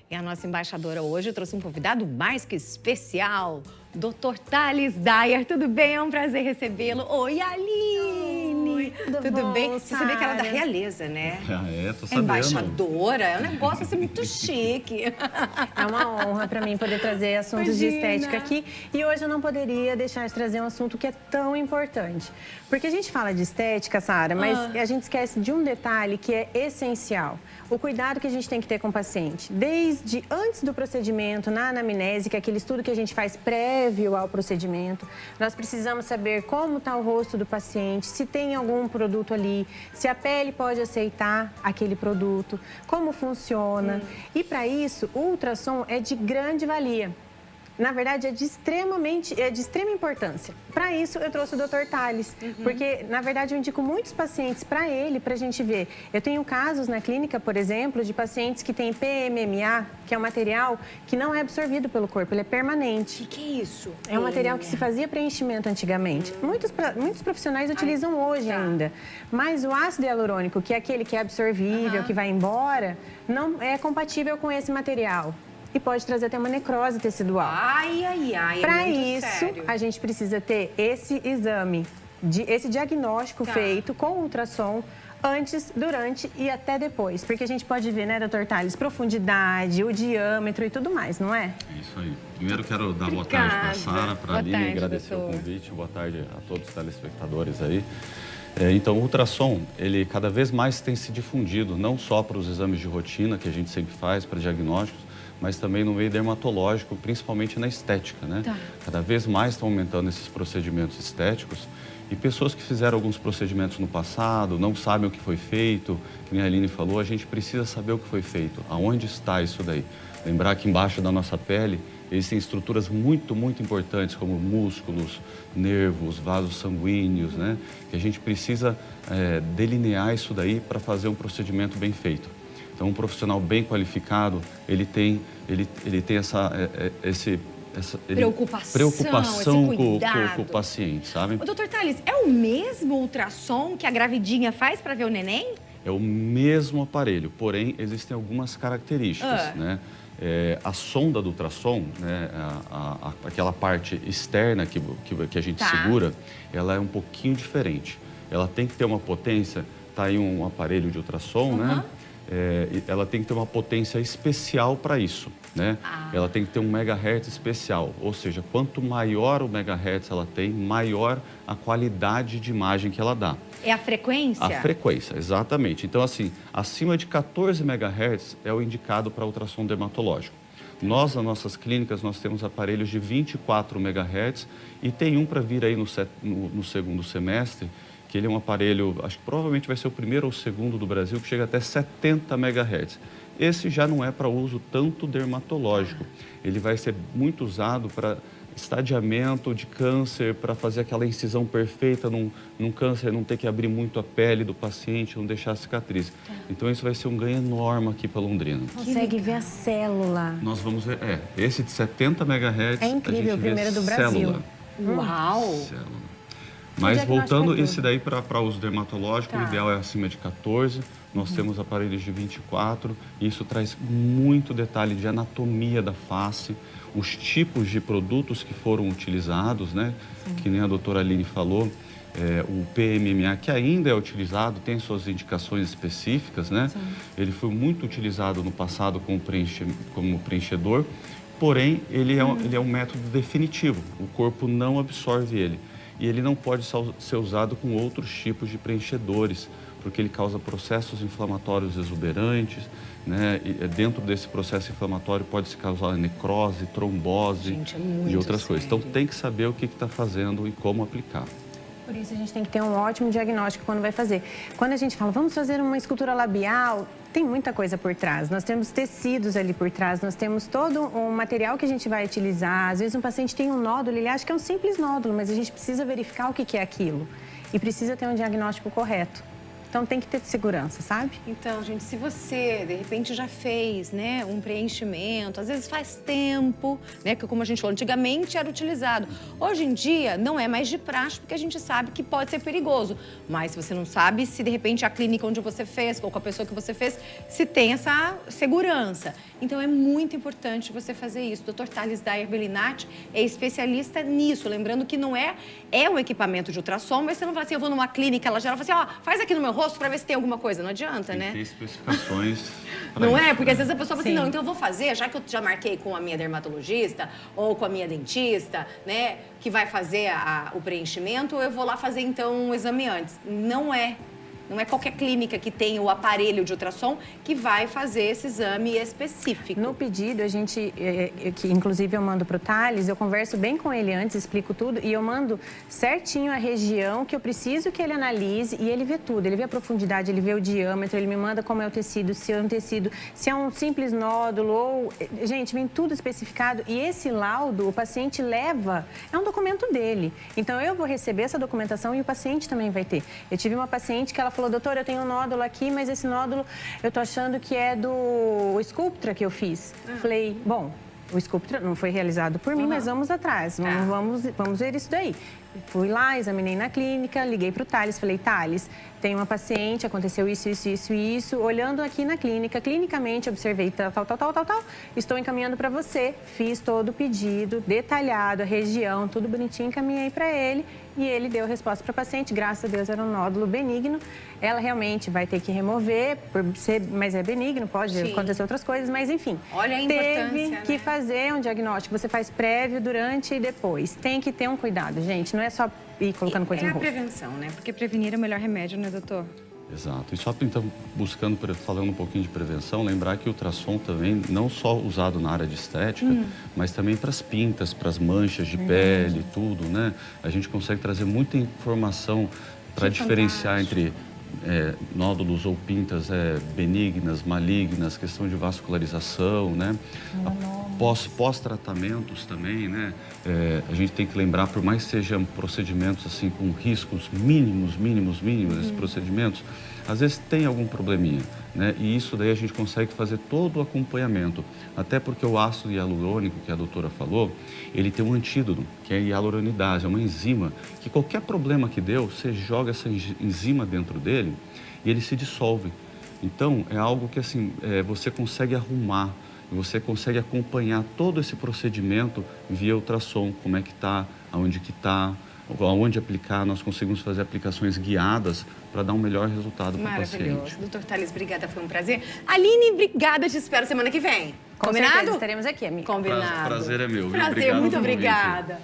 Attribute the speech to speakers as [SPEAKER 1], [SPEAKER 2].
[SPEAKER 1] E a nossa embaixadora hoje trouxe um convidado mais que especial, Dr. Thales Dyer. Tudo bem? É um prazer recebê-lo. Oi, Aline!
[SPEAKER 2] Oi,
[SPEAKER 1] tudo
[SPEAKER 2] bom,
[SPEAKER 1] bem? Você sabia que ela é da
[SPEAKER 2] Sara?
[SPEAKER 1] realeza, né?
[SPEAKER 3] Tô sabendo.
[SPEAKER 1] Embaixadora, é um negócio assim muito chique.
[SPEAKER 2] É uma honra para mim poder trazer assuntos de
[SPEAKER 1] Imagina.
[SPEAKER 2] estética aqui. E hoje eu não poderia deixar de trazer um assunto que é tão importante. Porque a gente fala de estética, Sara, mas a gente esquece de um detalhe que é essencial. O cuidado que a gente tem que ter com o paciente. Desde antes do procedimento, na anamnese, que é aquele estudo que a gente faz prévio ao procedimento, nós precisamos saber como está o rosto do paciente, se tem algum produto ali, se a pele pode aceitar aquele produto, como funciona. E para isso, o ultrassom é de grande valia. Na verdade, é de extrema importância. Para isso, eu trouxe o Dr. Thales, porque, na verdade, eu indico muitos pacientes para ele, para a gente ver. Eu tenho casos na clínica, por exemplo, de pacientes que têm PMMA, que é um material que não é absorvido pelo corpo, ele é permanente.
[SPEAKER 1] O que é isso?
[SPEAKER 2] É um material que se fazia preenchimento antigamente. Muitos profissionais utilizam hoje ainda. Mas o ácido hialurônico, que é aquele que é absorvível, que vai embora, não é compatível com esse material. E pode trazer até uma necrose tecidual.
[SPEAKER 1] Ai,
[SPEAKER 2] Para
[SPEAKER 1] é muito
[SPEAKER 2] isso,
[SPEAKER 1] sério.
[SPEAKER 2] a gente precisa ter esse exame, esse diagnóstico feito com ultrassom antes, durante e até depois. Porque a gente pode ver, né, Dr. Thales, profundidade, o diâmetro e tudo mais, não é?
[SPEAKER 3] Isso aí. Primeiro quero dar boa tarde para a Sara, para a Aline,
[SPEAKER 1] tarde,
[SPEAKER 3] agradecer
[SPEAKER 1] doutor.
[SPEAKER 3] o convite. Boa tarde a todos os telespectadores aí. Então, o ultrassom, ele cada vez mais tem se difundido, não só para os exames de rotina que a gente sempre faz, para diagnósticos, mas também no meio dermatológico, principalmente na estética, né? Cada vez mais estão aumentando esses procedimentos estéticos e pessoas que fizeram alguns procedimentos no passado, não sabem o que foi feito, como a Aline falou, a gente precisa saber o que foi feito, aonde está isso daí. Lembrar que embaixo da nossa pele existem estruturas muito importantes, como músculos, nervos, vasos sanguíneos, né? Que a gente precisa delinear isso daí para fazer um procedimento bem feito. Então, um profissional bem qualificado, ele tem essa preocupação
[SPEAKER 1] esse cuidado.
[SPEAKER 3] com o paciente, sabe?
[SPEAKER 1] Ô, Dr. Thales, é o mesmo ultrassom que a gravidinha faz para ver o neném?
[SPEAKER 3] É o mesmo aparelho, porém, existem algumas características, né? A sonda do ultrassom, né, aquela parte externa que a gente segura, ela é um pouquinho diferente. Ela tem que ter uma potência, tá aí um aparelho de ultrassom, né? Ela tem que ter uma potência especial para isso, né? Ela tem que ter um megahertz especial, ou seja, quanto maior o megahertz ela tem, maior a qualidade de imagem que ela dá.
[SPEAKER 1] É a frequência?
[SPEAKER 3] A frequência, exatamente. Então, assim, acima de 14 MHz é o indicado para ultrassom dermatológico. Nós, nas nossas clínicas, nós temos aparelhos de 24 MHz e tem um para vir aí no segundo semestre, que ele é um aparelho, acho que provavelmente vai ser o primeiro ou segundo do Brasil, que chega até 70 MHz. Esse já não é para uso tanto dermatológico. Ele vai ser muito usado para estadiamento de câncer, para fazer aquela incisão perfeita num câncer, não ter que abrir muito a pele do paciente, não deixar a cicatriz. Então, isso vai ser um ganho enorme aqui para Londrina.
[SPEAKER 2] Consegue ver a célula.
[SPEAKER 3] Nós vamos ver, esse de 70 MHz,
[SPEAKER 2] É incrível,
[SPEAKER 3] a gente
[SPEAKER 2] o primeiro
[SPEAKER 3] vê
[SPEAKER 2] do Brasil.
[SPEAKER 3] célula.
[SPEAKER 1] Uau!
[SPEAKER 3] Célula. Mas voltando, esse daí para uso dermatológico, o ideal é acima de 14. Nós temos aparelhos de 24. E isso traz muito detalhe de anatomia da face, os tipos de produtos que foram utilizados, né? Que nem a doutora Aline falou, o PMMA, que ainda é utilizado, tem suas indicações específicas, né? Ele foi muito utilizado no passado como preenchedor, porém, ele é um método definitivo. O corpo não absorve ele. E ele não pode ser usado com outros tipos de preenchedores, porque ele causa processos inflamatórios exuberantes, né? E dentro desse processo inflamatório pode se causar necrose, trombose e outras coisas. Então, tem que saber o que está fazendo e como aplicar.
[SPEAKER 2] Por isso, a gente tem que ter um ótimo diagnóstico quando vai fazer. Quando a gente fala, vamos fazer uma escultura labial, tem muita coisa por trás. Nós temos tecidos ali por trás, nós temos todo um material que a gente vai utilizar. Às vezes, um paciente tem um nódulo, ele acha que é um simples nódulo, mas a gente precisa verificar o que é aquilo. E precisa ter um diagnóstico correto. Então tem que ter segurança, sabe?
[SPEAKER 1] Então, gente, se você, de repente, já fez, né, um preenchimento, às vezes faz tempo, né, que como a gente falou, antigamente era utilizado. Hoje em dia, não é mais de praxe, porque a gente sabe que pode ser perigoso. Mas você não sabe se, de repente, a clínica onde você fez, ou com a pessoa que você fez, se tem essa segurança. Então, é muito importante você fazer isso. O Dr. Thales Dayer Bellinati é especialista nisso. Lembrando que não é um equipamento de ultrassom, mas você não fala assim, eu vou numa clínica, ela geral fala assim, ó, faz aqui no meu rosto pra ver se tem alguma coisa. Não adianta, né?
[SPEAKER 3] Tem especificações.
[SPEAKER 1] Não
[SPEAKER 3] isso,
[SPEAKER 1] é? Porque às
[SPEAKER 3] né?
[SPEAKER 1] vezes a pessoa fala assim, não, então eu vou fazer, já que eu já marquei com a minha dermatologista ou com a minha dentista, né, que vai fazer o preenchimento, eu vou lá fazer então um exame antes. Não é. Não é qualquer clínica que tem o aparelho de ultrassom que vai fazer esse exame específico.
[SPEAKER 2] No pedido, a gente, que inclusive eu mando para o Thales, eu converso bem com ele antes, explico tudo e eu mando certinho a região que eu preciso que ele analise e ele vê tudo. Ele vê a profundidade, ele vê o diâmetro, ele me manda como é o tecido, se é um tecido, se é um simples nódulo ou... Gente, vem tudo especificado e esse laudo o paciente leva, é um documento dele. Então, eu vou receber essa documentação e o paciente também vai ter. Eu tive uma paciente que ela falou, doutor, eu tenho um nódulo aqui, mas esse nódulo eu tô achando que é do Sculptra que eu fiz. Falei, bom, o Sculptra não foi realizado por mim, mas vamos atrás, vamos ver isso daí. Fui lá, examinei na clínica, liguei para o Thales, falei, Thales, tem uma paciente, aconteceu isso. Olhando aqui na clínica, clinicamente, observei tal. Estou encaminhando para você. Fiz todo o pedido, detalhado, a região, tudo bonitinho, encaminhei para ele. E ele deu a resposta para a paciente, graças a Deus era um nódulo benigno. Ela realmente vai ter que remover, mas é benigno, pode acontecer outras coisas, mas enfim.
[SPEAKER 1] Olha a importância,
[SPEAKER 2] teve que fazer um diagnóstico, você faz prévio, durante e depois. Tem que ter um cuidado, gente, não é só ir colocando coisa no rosto.
[SPEAKER 1] É a prevenção, né? Porque prevenir é o melhor remédio, né, doutor?
[SPEAKER 3] Exato. E só então, falando um pouquinho de prevenção, lembrar que o ultrassom também, não só usado na área de estética, mas também para as pintas, para as manchas de pele, tudo, né? A gente consegue trazer muita informação para diferenciar entre nódulos ou pintas benignas, malignas, questão de vascularização, né? Pós-tratamentos também, né? A gente tem que lembrar, por mais que sejam procedimentos assim com riscos mínimos, esses procedimentos, às vezes tem algum probleminha, né? E isso daí a gente consegue fazer todo o acompanhamento. Até porque o ácido hialurônico, que a doutora falou, ele tem um antídoto, que é a hialuronidase, é uma enzima, que qualquer problema que deu, você joga essa enzima dentro dele e ele se dissolve. Então, é algo que assim, você consegue arrumar, você consegue acompanhar todo esse procedimento via ultrassom, como é que está, aonde que está, aonde aplicar. Nós conseguimos fazer aplicações guiadas para dar um melhor resultado para o paciente.
[SPEAKER 1] Maravilhoso. Doutor Thales, obrigada, foi um prazer. Aline, obrigada, te espero semana que vem.
[SPEAKER 2] Com
[SPEAKER 1] Combinado?
[SPEAKER 2] certeza, estaremos aqui, amiga.
[SPEAKER 1] Combinado.
[SPEAKER 3] Prazer é meu.
[SPEAKER 1] Prazer,
[SPEAKER 3] Obrigado
[SPEAKER 1] muito
[SPEAKER 3] pelo convite.
[SPEAKER 1] obrigada.